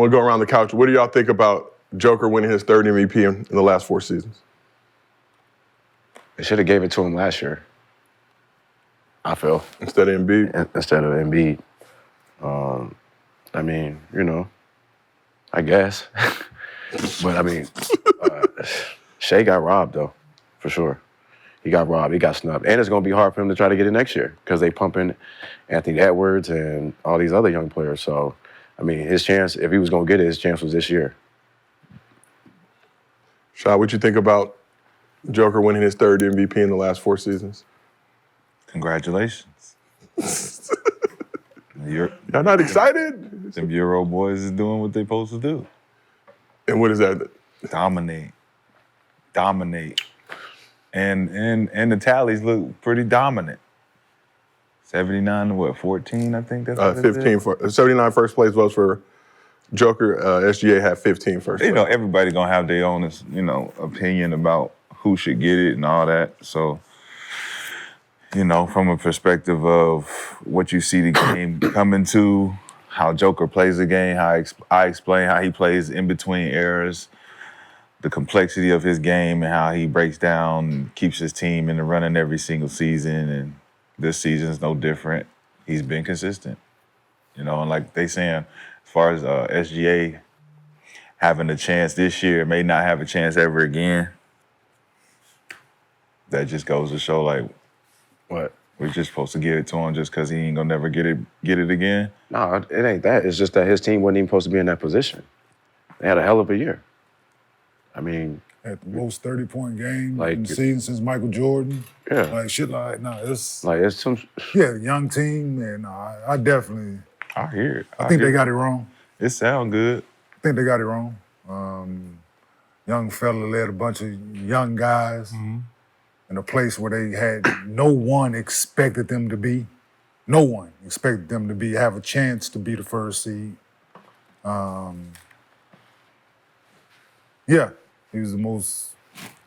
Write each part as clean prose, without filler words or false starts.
want to go around the couch. What do y'all think about Joker winning his third MVP in the last 4 seasons? They should have gave it to him last year, I feel. Instead of Embiid? Instead of Embiid. I mean, I guess. But, I mean, Shai got robbed, though, for sure. He got robbed. He got snubbed. And it's going to be hard for him to try to get it next year because they pump in Anthony Edwards and all these other young players. So, I mean, his chance, if he was going to get it, his chance was this year. Shai, what you think about Joker winning his third MVP in the last 4 seasons? Congratulations. Y'all not excited? Them Euro boys is doing what they supposed to do. And what is that? Dominate. And the tallies look pretty dominant. 79 to what, 14, I think that's what 15 for 79 first place votes for Joker. SGA had 15 first place. Everybody gonna have their own, opinion about who should get it and all that. So, from a perspective of what you see the game coming to, how Joker plays the game, how I explain how he plays in between eras, the complexity of his game and how he breaks down and keeps his team in the running every single season. And this season is no different. He's been consistent, and like they saying, as far as SGA having a chance this year, may not have a chance ever again. That just goes to show, like, What? we're just supposed to give it to him just because he ain't gonna never get it again. No, it ain't that. It's just that his team wasn't even supposed to be in that position. They had a hell of a year. I mean, at the most 30-point game Like- in the season since Michael Jordan. Yeah. Like shit like it's it's some. yeah, young team, and I definitely I hear it. I think they got it wrong. It sound good. I think they got it wrong. Young fella led a bunch of young guys in a place where they had no one expected them to be. No one expected them to have a chance to be the first seed. Yeah, he was the most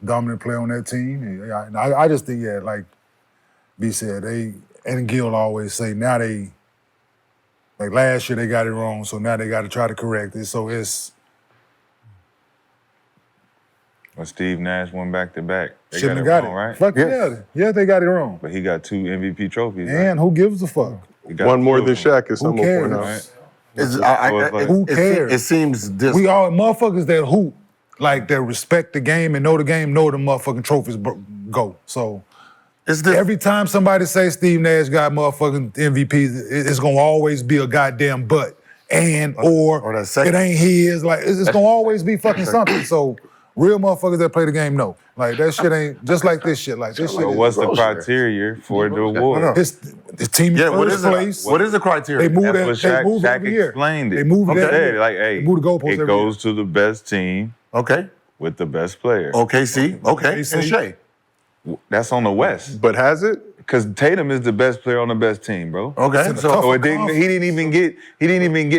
dominant player on that team. I just think, like B said, and Gil always say, now like last year they got it wrong, so now they got to try to correct it. So it's... When Steve Nash won back-to-back, they Shouldn't have got got it it. wrong, right? Fuck yeah, they got it wrong. But he got 2 MVP trophies. And who gives a fuck? He got One more 2 than of them. Shaq, as Who someone cares? pointed out. Who cares? It seems this. We all motherfuckers that hoop, like that respect the game and know the game, know the motherfucking trophies go. So every time somebody say Steve Nash got motherfucking MVPs, it's gonna always be a goddamn but. Or it ain't his. Like it's gonna always be fucking something. So real motherfuckers that play the game know. Like that shit ain't just like this shit. Like this shit. So what's the criteria for the award? The team in first place. What is the criteria? They move That's it. what They move Shaq every year. explained it. They move it every year. Like, hey, They move the goalposts it every goes to the best team. Okay. With the best player. OKC. Okay. And Shai. That's on the West. But has it? Because Tatum is the best player on the best team, bro. Okay. So he didn't even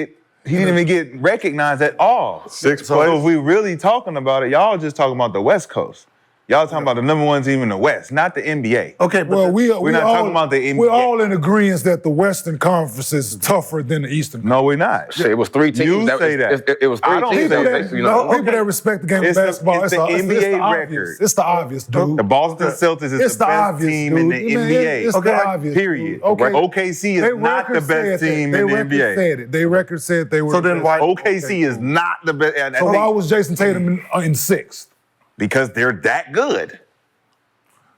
get recognized at all. 6th So place. if we really talking about it, y'all just talking about the West Coast. Y'all talking about the number 1 team in the West, not the NBA. Okay, but Well, we're not talking about the NBA. We're all in agreement that the Western Conference is tougher than the Eastern. No, we're not. Shit, it was 3 teams. You say that. It was 3 I don't teams. say That that. was, People that respect the game It's of the- basketball, it's the NBA record. It's the obvious, dude. The Boston Celtics is It's the the best obvious, team in the dude. Man, NBA. it's the obvious, Period. dude. Okay. OKC They is not the record said best that. team They in the record NBA. said it. They record said they were. So the then best. why? OKC is not the best. And I So think why was Jason Tatum in 6th? because they're that good.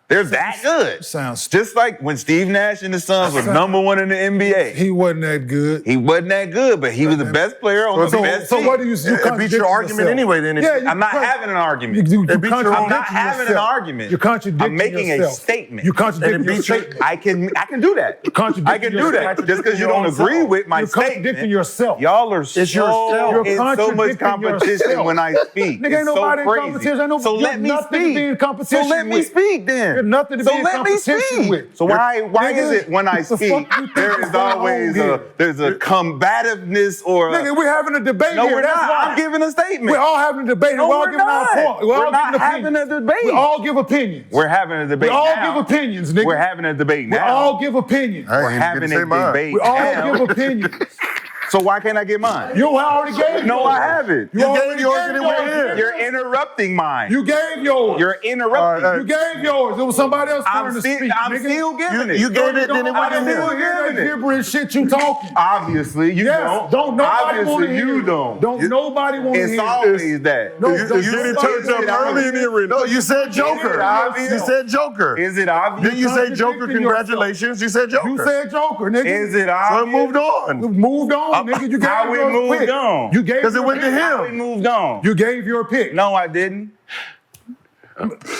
They're that good. Sounds Just like when Steve Nash and the Suns was number 1 in the NBA. He wasn't that good. He wasn't that good, but he was the best player on the best team. So what do you It beats contradict your argument yourself. anay then. Yeah, you I'm not con- having an argument. You It beats your contradicting own- I'm not having an yourself. argument. You're contradicting I'm making yourself. a statement. You're contradicting And it beats your- yourself. I can do that. contradicting I can do that. yourself. Just because you Your don't own agree self. with my You're statement. contradicting yourself. Y'all are so yourself. You're in so much contradicting competition yourself. when I speak. Nigga, It's ain't nobody so in crazy. competition. Ain't no- So let me nothing to speak. be in competition So let me with. speak then. There's nothing to so be in let me competition speak. with. So why Nigga, is it when I what the speak fuck you think there is is going on always here? there's a combativeness or Nigga, we're having a debate no, here. we're That's not. why. I'm giving a statement. We're all having a debate. No, we're all we're giving not. our point. We're all not giving having opinions. a debate. We all give opinions. We're having a debate We all now. give opinions, nigga. We're having a debate We now. all give opinions. I ain't We're even having gonna say a mine. debate We all now. give opinions. So why can't I get mine? You already gave No, yours. I haven't. You gave yours and it went in. You're interrupting mine. You gave yours. You're interrupting. You gave yours. It was somebody else's turn to speak. I'm nigga. still giving it. You gave it, then it went I in still there. hear that gibberish shit you talking. Obviously, you Yes, don't. nobody want to Obviously, hear you it. don't. Don't nobody want to It's hear it. always that. No, It's getting turned up early in the arena. No, you said Joker. obvious? You said Joker. Is it obvious? Then you say Joker, contradicting congratulations. You said Joker. You said Joker, nigga. Is it So it obvious? moved on. Moved on, nigga. You gave How we your moved pick. on? You gave Because it your went to pick. How we him. moved on? You gave your pick. No, I didn't.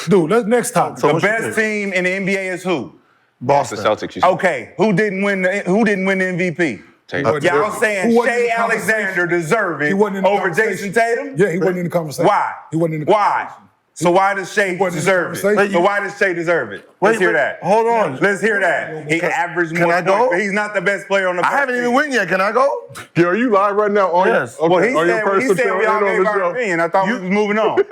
Dude, let's next topic. The best team in the NBA is who? Boston Celtics. You said. Okay, who didn't win the MVP? Tatum. Y'all saying Who wasn't in Shai the conversation? Alexander deserve it He wasn't in the over conversation. Jason Tatum? Yeah, he wasn't in the conversation. Why? He wasn't in the Why? conversation. So why does Shai wasn't in the deserve it? conversation. So why does Shai deserve it? Let's hear that. Hold on. Let's hear that. He averaged Can more I go? points, but he's not the best player on the I haven't even win yet. Can I go? Yo, are you live right now on Yes. your, Well, he on your said personal channel we all and on gave the our show? opinion. I thought we was moving on. You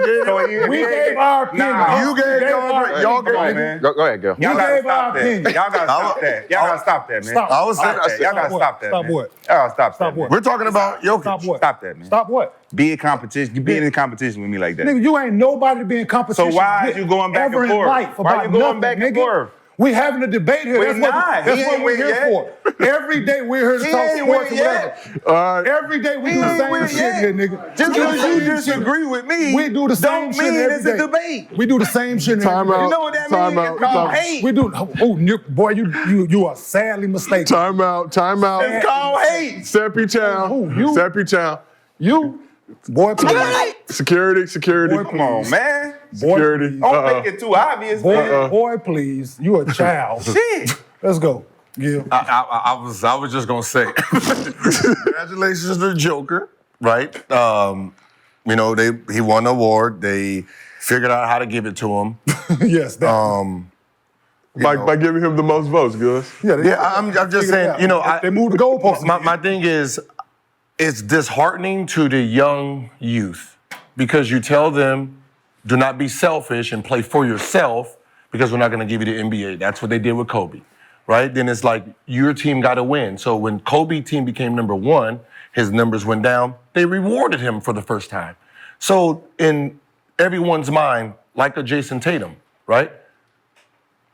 gave So it. We gave our opinion. Nah. You gave y'all Come on, gave. man. Go ahead, Gil. Y'all We gotta gave our stop that. opinion. Y'all gotta stop that. Y'all gotta stop that, man. Stop. I was Stop saying. that. Y'all gotta stop that. Stop man. what? Y'all gotta stop that. Stop man. what? We're talking about Jokic. Stop what? Stop that, man. Stop what? Be in competition. Be in competition with me like that. Nigga, you ain't nobody to be in competition So why with is you going back ever and in forth? life Why about you going nothing, back and nigga. forth? We having a debate here. We're not. That's He what ain't we're win here yet. for. Every day we're here to He talk ain't sports win or whatever. yet. All right. Every day we do the ain't same win shit yet. here, nigga. Just We do the because you same disagree with me, We do the same don't shit mean every it's a day. debate. We do the same shit Time every day. out. You know what that Time means? out. It's called Time- hate. We do. Boy, you are sadly mistaken. Time out. Time out. It's called hate. Seppi Town. Who? You? Seppi Town. You, boy, please. Security. Security. Boy, Come on, man. Security. Don't make it too obvious, man. Boy, please. You a child. Shit. Let's go, Gil. I was just gonna say, congratulations to Joker, right? You know, he won the award. They figured out how to give it to him. Yes, that. By giving him the most votes, Gus. Yeah, I'm just figured it saying, out. you know, They moved the goalposts. My thing is, it's disheartening to the young youth because you tell them, do not be selfish and play for yourself because we're not going to give you the NBA. That's what they did with Kobe, right? Then it's like your team got to win. So when Kobe team became number one, his numbers went down. They rewarded him for the first time. So in everyone's mind, like a Jason Tatum, right?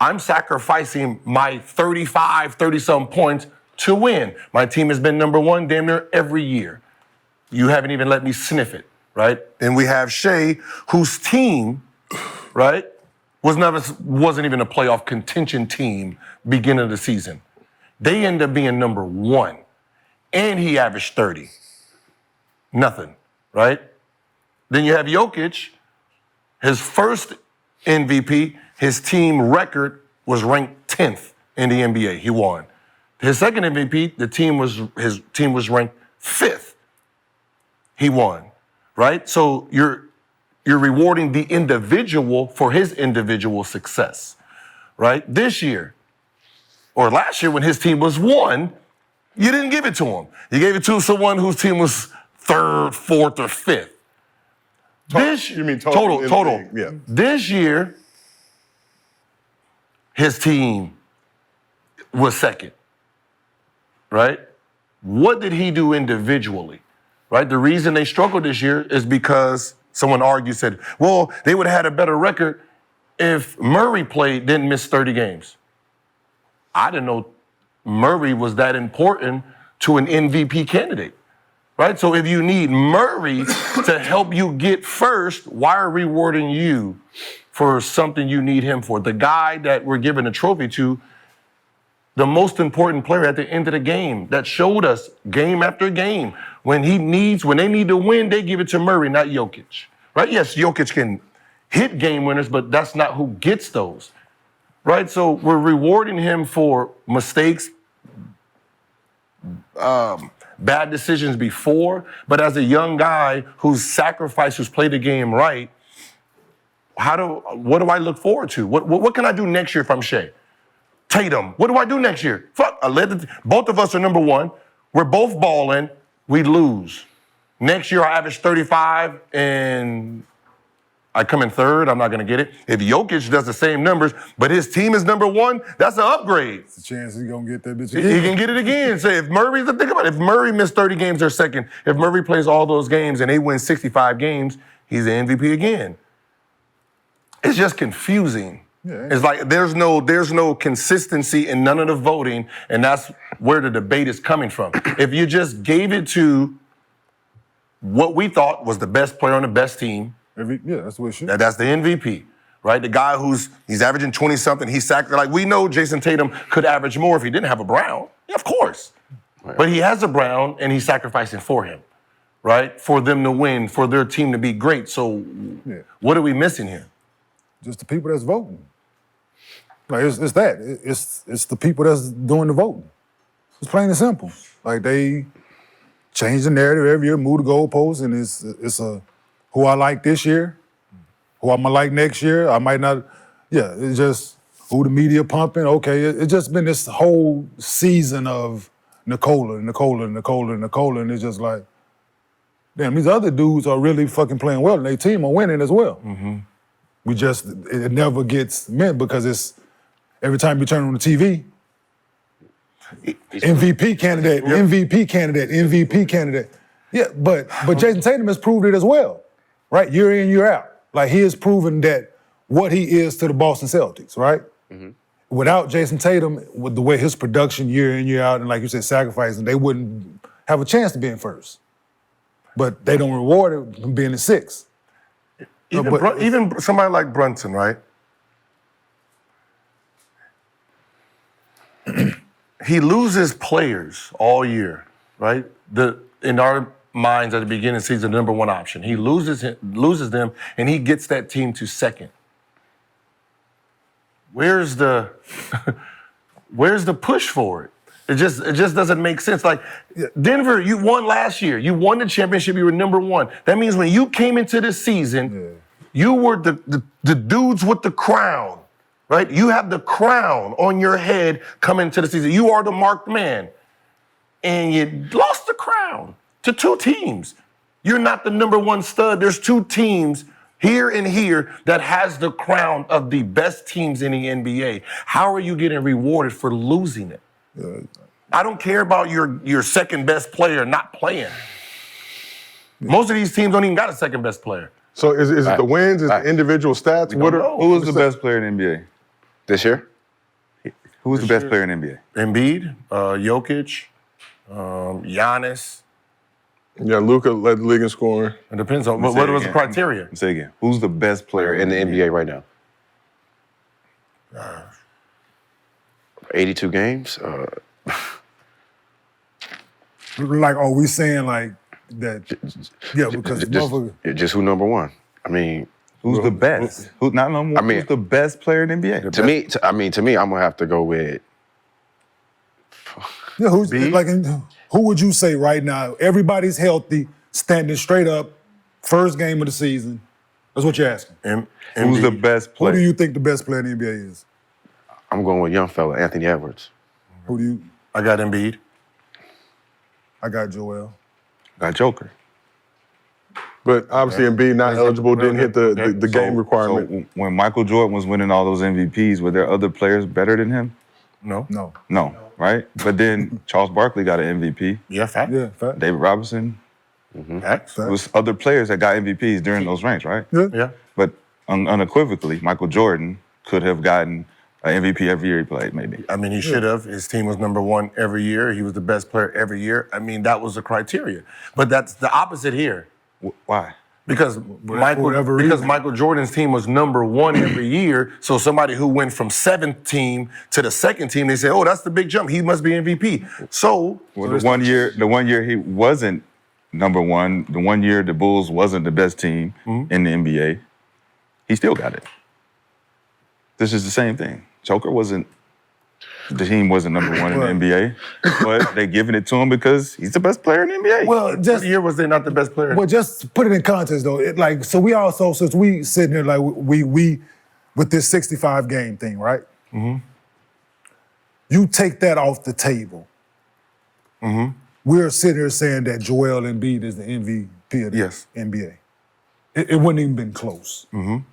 I'm sacrificing my 30-some points to win. My team has been number one damn near every year. You haven't even let me sniff it, right? And we have Shai, whose team, right, wasn't even a playoff contention team beginning of the season. They end up being number one, and he averaged 30. Nothing, right? Then you have Jokic, his first MVP, his team record was ranked 10th in the NBA. He won. His second MVP, his team was ranked 5th. He won, right? So you're rewarding the individual for his individual success, right? This year, or last year when his team was 1, you didn't give it to him. You gave it to someone whose team was 3rd, 4th, or 5th. You mean total? Total. Yeah. This year, his team was 2nd, right? What did he do individually, right? The reason they struggled this year is because someone said, well, they would have had a better record if Murray didn't miss 30 games. I didn't know Murray was that important to an MVP candidate. Right? So if you need Murray to help you get first, why are we rewarding you for something you need him for? The guy that we're giving a trophy to, the most important player at the end of the game that showed us game after game. When they need to win, they give it to Murray, not Jokic. Right? Yes, Jokic can hit game winners, but that's not who gets those. Right? So we're rewarding him for mistakes, bad decisions before, but as a young guy who's sacrificed, who's played the game right, what do I look forward to? What can I do next year if I'm Shai? Tatum, what do I do next year? Both of us are number one. We're both balling. We lose. Next year I average 35 and I come in third, I'm not going to get it. If Jokic does the same numbers, but his team is number one, that's an upgrade. It's a chance he's gonna get that bitch He again. can get it again. So if Murray's, think about it, if Murray missed 30 games, they're second. If Murray plays all those games and they win 65 games, he's the MVP again. It's just confusing. Yeah. It's like there's no consistency in none of the voting, and that's where the debate is coming from. If you just gave it to what we thought was the best player on the best team, Yeah, that's what it should. that's the MVP, right? The guy he's averaging 20-something, like we know Jason Tatum could average more if he didn't have a Brown. Yeah, of course. Right. But he has a Brown, and he's sacrificing for him, right? For them to win, for their team to be great. So what are we missing here? Just the people that's voting. Like it's that. It's the people that's doing the voting. It's plain and simple. Like they change the narrative every year, move the goalposts, and it's a who I like this year, who I'm gonna like next year. I might not. Yeah, it's just who the media pumping. Okay, it's just been this whole season of Nikola, and it's just like, damn, these other dudes are really fucking playing well, and their team are winning as well. Mm-hmm. It never gets meant because it's every time you turn on the TV, MVP candidate. Yeah, but Jason Tatum has proved it as well, right? Year in, year out. Like he has proven that what he is to the Boston Celtics, right? Mm-hmm. Without Jason Tatum, with the way his production year in, year out, and like you said, sacrificing, they wouldn't have a chance to be in first. But they don't reward it from being in sixth. Even somebody like Brunson, right? He loses players all year, right? In our minds at the beginning of the season, the number one option. He loses them, and he gets that team to second. Where's the push for it? It just doesn't make sense. Like Denver, you won last year. You won the championship. You were number one. That means when you came into this season, you were the dudes with the crown, right? You have the crown on your head coming into the season. You are the marked man, and you lost the crown to two teams. You're not the number one stud. There's two teams here and here that has the crown of the best teams in the NBA. How are you getting rewarded for losing it? I don't care about your second best player not playing. Most of these teams don't even got a second best player. So is it the wins? Is it individual stats? Who was the best player in the NBA this year? Who was the best player in the NBA? Embiid, Jokic, Giannis. Yeah, Luka led the league in scoring. It depends on what was the criteria. Say again. Who's the best player In the NBA right now. 82 games. Like, are we saying like that? Yeah, because motherfucker. Just who number one? I mean, who's the best? Who's not number one? Who's the best player in the NBA? To me, I'm gonna have to go with. Yeah, who would you say right now? Everybody's healthy, standing straight up, first game of the season. That's what you're asking. Who's the best player? Who do you think the best player in the NBA is? I'm going with young fella, Anthony Edwards. Who do you? I got Embiid. I got Joel. Got Joker. But obviously Embiid not eligible, didn't hit the game requirement. So when Michael Jordan was winning all those MVPs, were there other players better than him? No, right? But then Charles Barkley got an MVP. Yeah, fact. Yeah, fact. David Robinson. Fact. There was other players that got MVPs during those ranks, right? Yeah. But unequivocally, Michael Jordan could have gotten an MVP every year he played, maybe. I mean, he should have. His team was number one every year. He was the best player every year. I mean, that was the criteria. But that's the opposite here. Why? Because Michael Jordan's team was number one every year. So somebody who went from seventh team to the second team, they say, "Oh, that's the big jump. He must be MVP." So the one year he wasn't number one. The 1 year the Bulls wasn't the best team in the NBA. He still got it. This is the same thing. Joker the team wasn't number one in the NBA, but they giving it to him because he's the best player in the NBA. Well, what year was they not the best player? Well, just put it in context though. So we also, since we sitting here like we with this 65 game thing, right? Mm-hmm. You take that off the table. Mm-hmm. We're sitting here saying that Joel Embiid is the MVP of the NBA. it wouldn't even been close. Mm-hmm.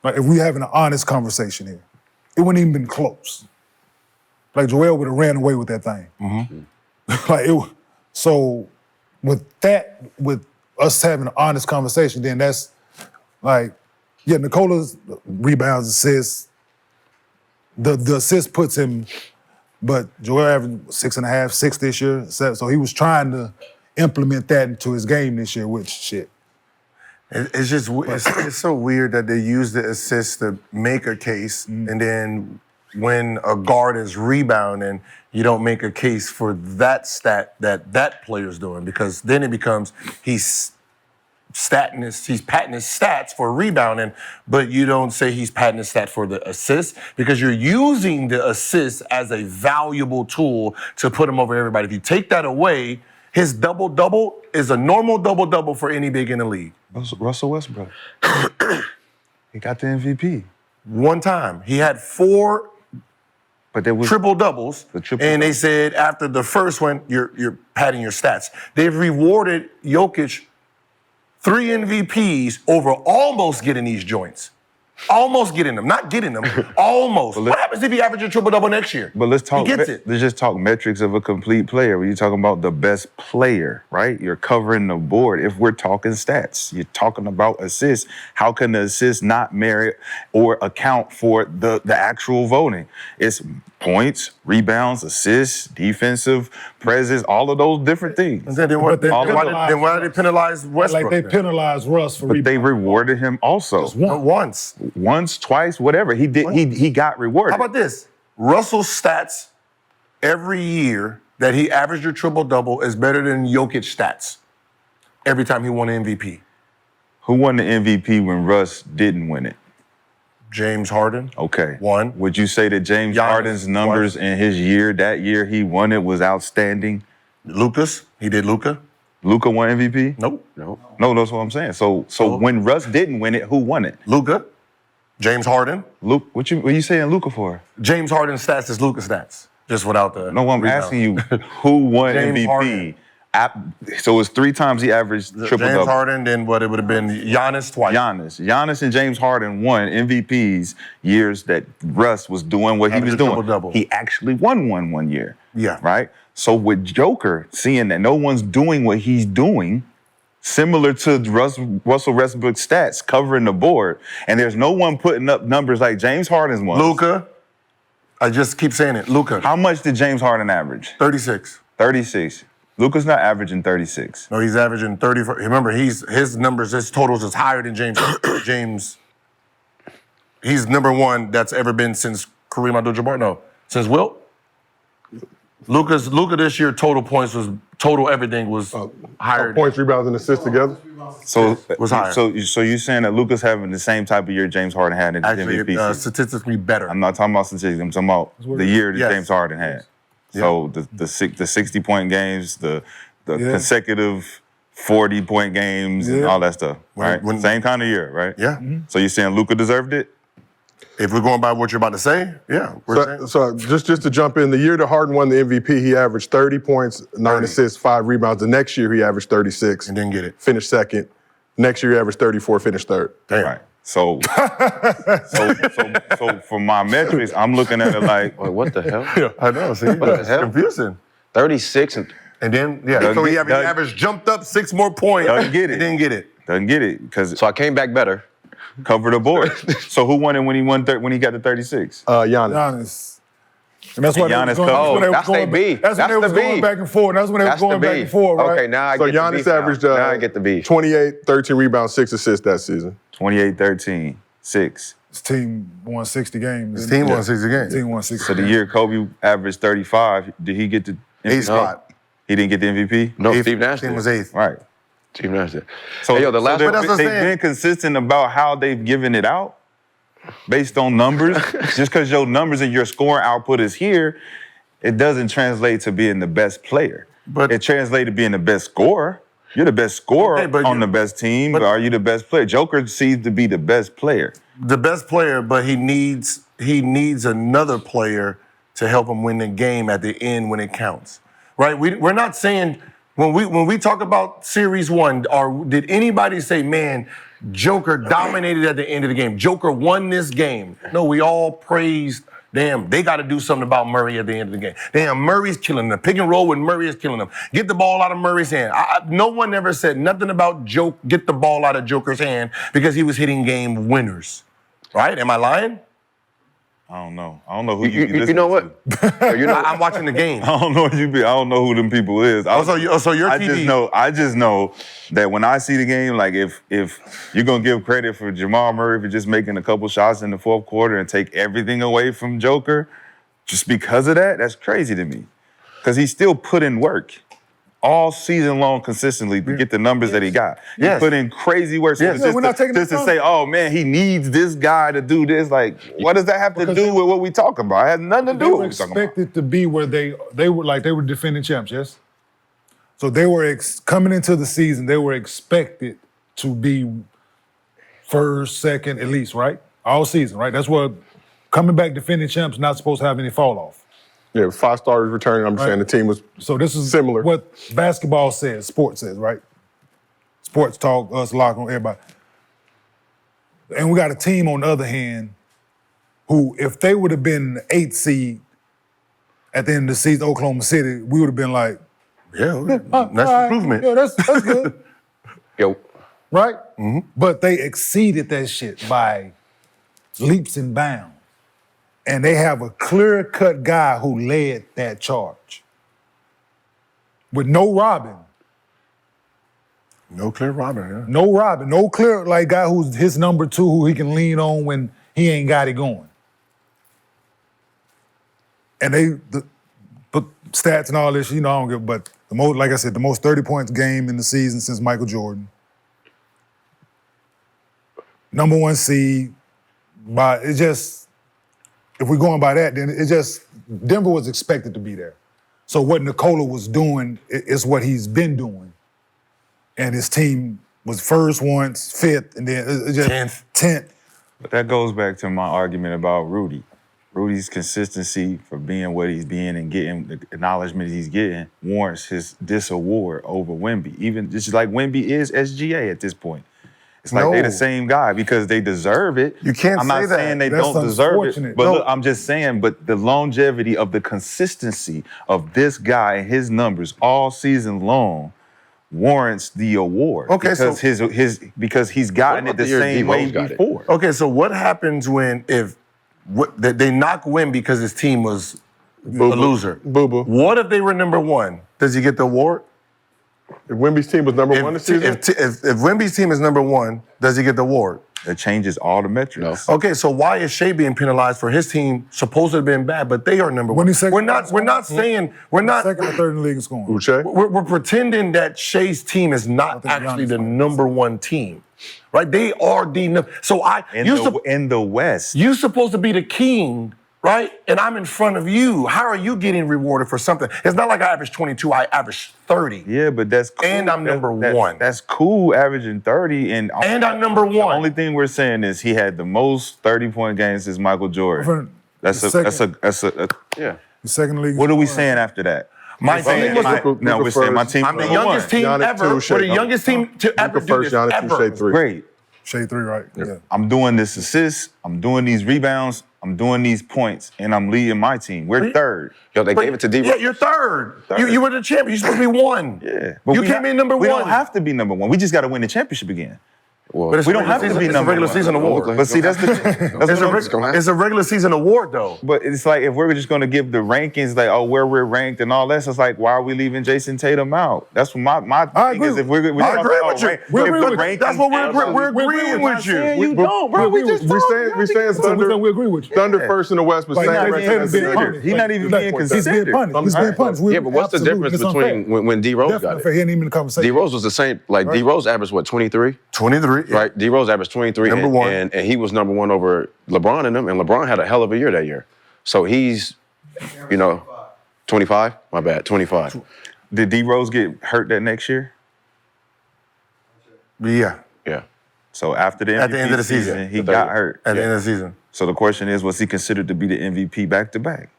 Like if we having an honest conversation here, it wouldn't even been close. Like Joel would have ran away with that thing. Mm-hmm. So with us having an honest conversation, then that's like, yeah, Nikola's rebounds, assists, the assist puts him, but Joel averaged 6.5, 6 this year. So he was trying to implement that into his game this year, which shit. It's just it's so weird that they use the assist to make a case, and then when a guard is rebounding, you don't make a case for that stat that player's doing, because then it becomes he's patenting his stats for rebounding, but you don't say he's patenting his stat for the assist, because you're using the assist as a valuable tool to put him over everybody. If you take that away, his double-double is a normal double-double for any big in the league. Russell Westbrook. He got the MVP. One time. He had 4 But there was triple-doubles, and they said after the first one, you're padding your stats. They've rewarded Jokic 3 MVPs over almost getting these joints. Almost getting them, not getting them, almost. What happens if he averages a triple-double next year? But let's talk. He gets it. Let's just talk metrics of a complete player. When you're talking about the best player, right? You're covering the board. If we're talking stats, you're talking about assists. How can the assist not merit or account for the actual voting? It's points, rebounds, assists, defensive presence, all of those different things. Then why did they penalize Westbrook? Like they penalized Russ for But they rewarded him also. Once. Twice, whatever. He did. He got rewarded. How about this? Russell's stats every year that he averaged a triple-double is better than Jokic stats every time he won an MVP. Who won the MVP when Russ didn't win it? James Harden. Okay. Won. Would you say that James Harden's numbers in his year, that year he won it, was outstanding? Lucas. He did Luka. Luka won MVP? Nope. No, that's what I'm saying. So when Russ didn't win it, who won it? Luka. James Harden. Luke, what you saying Luka for? James Harden's stats is Luka's stats. Just without the No, I'm rebound. asking you, who won James MVP? Harden. So it's 3 times he averaged triple-double. James Harden, then what it would have been Giannis twice. Giannis and James Harden won MVPs years that Russ was doing what he was doing. Triple-double. He actually won one year. Yeah. Right? So with Joker, seeing that no one's doing what he's doing, similar to Russell Westbrook's stats, covering the board, and there's no one putting up numbers like James Harden's one. Luka. I just keep saying it. Luka. How much did James Harden average? 36. 36. Luka's not averaging 36. No, he's averaging 30. Remember, his numbers, his totals is higher than James. He's number 1 that's ever been since Kareem Abdul-Jabbar. No, since Wilt. Luka this year total everything was higher. Points, rebounds, and assists together. So was higher. So you're saying that Luka's having the same type of year James Harden had in his Actually, MVP season? statistically better. I'm not talking about statistics. I'm talking about the year that Yes. James Harden had. So the 60-point games, the consecutive 40-point games, and all that stuff, right? Same kind of year, right? Yeah. So you're saying Luka deserved it? If we're going by what you're about to say, yeah. So just to jump in, the year that Harden won the MVP, he averaged 30 points, 9 assists, 5 rebounds. The next year, he averaged 36. And didn't get it. Finished second. Next year, he averaged 34, finished third. Damn. Right. So for my metrics, I'm looking at it like, Wait, what the hell? I know, see? the That's hell? confusing. 36 And then, Doesn't so he get- averaged jumped up 6 more points. Doesn't get it. He didn't get it. doesn't get it because So I came back better. cover the board. So who won it when he got to 36? Giannis. Giannis. And that's why Giannis they was covered. going, that's they B. That's when they was the going B. back and forth. That's when they was That's the going back B. and forth, right? Okay, now I So get the Giannis B. averaged now I get the B. 28, 13 rebounds, 6 assists that season. 28-13, 6. His team won 60 games. His team won 60 games. Team won 60 So the year Kobe averaged 35, did he get the Eighth spot. He didn't get the MVP? No, Eighth- Steve Nash team did. was 8th. Right. Steve Nash did. So, Hey, yo, the last they've, one. that's what I'm they've saying. been consistent about how they've given it out based on numbers. Just because your numbers and your scoring output is here, it doesn't translate to being the best player. But- it translates to being the best scorer. You're the best scorer Okay, but on you- the best team, but- but are you the best player? Joker seems to be the best player. The best player, but he needs another player to help him win the game at the end when it counts. Right? We're not saying When we talk about Series 1, did anybody say, man, Joker dominated at the end of the game? Joker won this game. No, we all praised, damn, they got to do something about Murray at the end of the game. Damn, Murray's killing them. Pick and roll with Murray is killing them. Get the ball out of Murray's hand. No one ever said nothing about get the ball out of Joker's hand because he was hitting game winners. Right? Am I lying? I don't know. I don't know who you be You listening know what? to. I'm watching the game. I don't know who you be. I don't know who them people is. So your TV. I just know that when I see the game, like if you're gonna give credit for Jamal Murray for just making a couple shots in the fourth quarter and take everything away from Joker, just because of that, that's crazy to me. Because he still put in work all season long consistently to get the numbers that he got. He Yes. put in crazy work. So Yes. just we're not taking just it to from say, oh man, he needs this guy to do this. Like, what does that have to do with what we talking about? It has nothing to They do with were what we talking about. expected to be where they were defending champs, yes? So they were coming into the season, they were expected to be first, second, at least, right? All season, right? That's what coming back defending champs not supposed to have any fall off. Yeah, 5 starters returning. I'm saying the team was So this is similar. what basketball says, sports says, right? Sports talk, us, locker room, everybody. And we got a team on the other hand who, if they would have been the 8th seed at the end of the season, Oklahoma City, we would have been like, Yeah, that's all right, improvement. Yeah, that's good, Yo, right? But they exceeded that shit by leaps and bounds. And they have a clear-cut guy who led that charge. With no Robin. No clear Robin, yeah. No Robin. No clear guy who's his number 2 who he can lean on when he ain't got it going. And put stats and all this, I don't give, but the most, like I said, the most 30 points game in the season since Michael Jordan. Number 1 seed. But it just, if we're going by that, then it just, Denver was expected to be there. So what Nikola was doing is what he's been doing. And his team was first once, 5th, and then it just 10th. But that goes back to my argument about Rudy. Rudy's consistency for being what he's being and getting the acknowledgement he's getting warrants this award over Wemby. Even just like Wemby is SGA at this point. It's like they're the same guy because they deserve it. You can't I'm say not that. saying they That's don't deserve it. unfortunate. But No. look, I'm just saying, but the longevity of the consistency of this guy and his numbers all season long warrants the award. Okay, because so- because he's gotten What it about the the year same way D-Rose got it? before. Okay, so what happens if they knock Wim because his team was a loser? Boo-boo. What if they were number 1? Does he get the award? If Wemby's team was number 1 this season, If Wemby's team is number 1, does he get the award? That changes all the metrics. Okay, so why is Shai being penalized for his team supposed to have been bad, but they are number 1? When he's second- We're not saying Second or third in the league in scoring. Uche? we're pretending that Shai's team is not think actually Giannis the wins. number 1 team, right? They are the In the West. you supposed to be the king, right? And I'm in front of you. How are you getting rewarded for something? It's not like I averaged 22, I averaged 30. Yeah, but that's cool. And I'm number 1. That's cool, averaging 30. And I'm number 1. The only thing we're saying is he had the most 30-point games since Michael Jordan. That's a yeah. The second in the league in What are we scoring. saying after that? My team was No, we're saying my team. I'm the number one. youngest team Giannis ever. two, We're Shai the youngest team to ever Luka do first, this, Giannis 2, Shai ever. 3. Great. Shai 3, right? Yeah. I'm doing this assists. I'm doing these rebounds. I'm doing these points, and I'm leading my team. We're third. Yo, they gave it to D-Rose. Yeah, you're third. You were the champion. You're supposed to be 1. Yeah, You came in number 1. We don't have to be number 1. We just got to win the championship again. Well, But it's We a don't have to regular be season- number It's a regular one. season award. But see, that's the thing. It's a regular season award, though. But it's like if we're just going to give the rankings, like where we're ranked and all that, so it's like why are we leaving Jason Tatum out? That's what my thing agree. is. If we're I agree with you. That's what we're agreeing with you. You don't, bro. We just we saying Thunder. We agree with you. Thunder first in the West, but Like, same he's record being as the punished. Nuggets. He's not even being He's being considered. punished. He's being punished. Yeah, but what's the difference between when D-Rose got Definitely it? fair. He ain't even in the conversation. D-Rose was the same, like D-Rose averaged what, 23? 23. yeah. Right? D-Rose averaged 23. Number one. And he was number 1 over LeBron and them, and LeBron had a hell of a year that year. So he's, 25? My bad, 25. Did D Rose get hurt that next year? Yeah. Yeah. So after the MVP At the end of the season. he got hurt. At the end of the season. So the question is, was he considered to be the MVP back to back?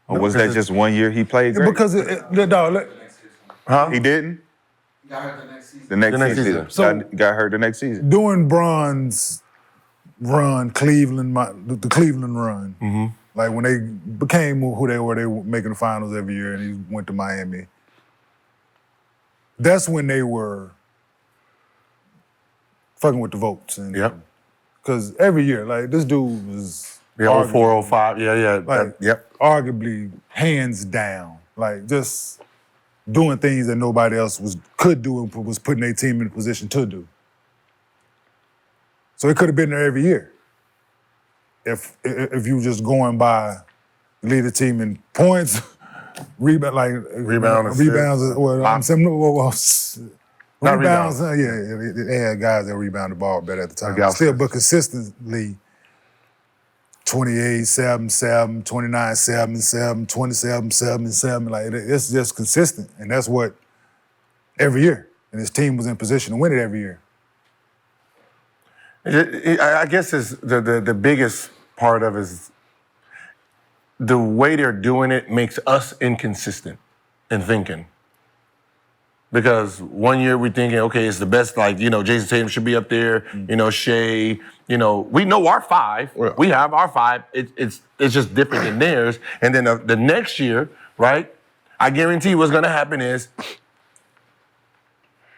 Or was that because just one year he played great? Because Huh? He didn't? Got hurt the next season. The next next season. season. So- got hurt the next season. Doing Bron's run, the Cleveland run, like when they became who they were making the finals every year, and he went to Miami. That's when they were fucking with the votes, and Yep. because every year, like this dude was Yeah, 04, 05. Yeah. like, Yep. arguably hands down, like just doing things that nobody else could do and was putting their team in a position to do. So it could have been there every year. If you just going by lead the team in points, rebounds. Well, I'm saying Not rebounds. Yeah, they had guys that rebounded the ball better at the time. Like Still, but consistently, 28, 7, 7, 29, 7, 7, 27, 7, 7. Like it's just consistent, and that's what every year. And his team was in position to win it every year. I guess is the biggest part of is the way they're doing it makes us inconsistent in thinking. Because one year we're thinking, okay, it's the best, like, Jason Tatum should be up there, Shai, we know our five. Yeah. We have our five. It's just different than theirs. And then the next year, right, I guarantee what's going to happen is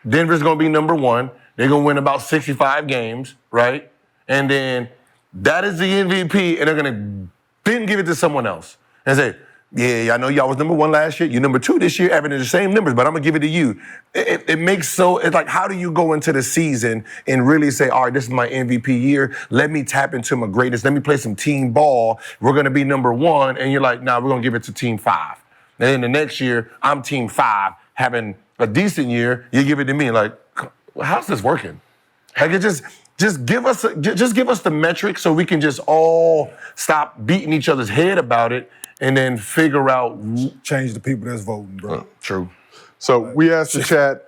Denver's going to be number one. They're going to win about 65 games, right? And then that is the MVP, and they're going to then give it to someone else and say, yeah, I know y'all was number one last year. You're number two this year, averaging the same numbers, but I'm going to give it to you. It's like, how do you go into the season and really say, all right, this is my MVP year. Let me tap into my greatness. Let me play some team ball. We're going to be number one. And you're like, nah, we're going to give it to team 5. And then the next year, I'm team 5, having a decent year. You give it to me. Like, how's this working? Like, it just give us the metrics so we can just all stop beating each other's head about it and then figure out. Change the people that's voting, bro. True. So we asked the chat.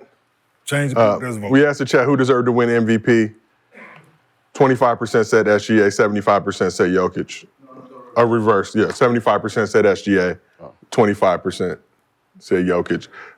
Change the people that's voting. We asked the chat who deserved to win MVP. 25% said SGA, 75% said Jokic. Reverse, yeah. 75% said SGA, 25% said Jokic.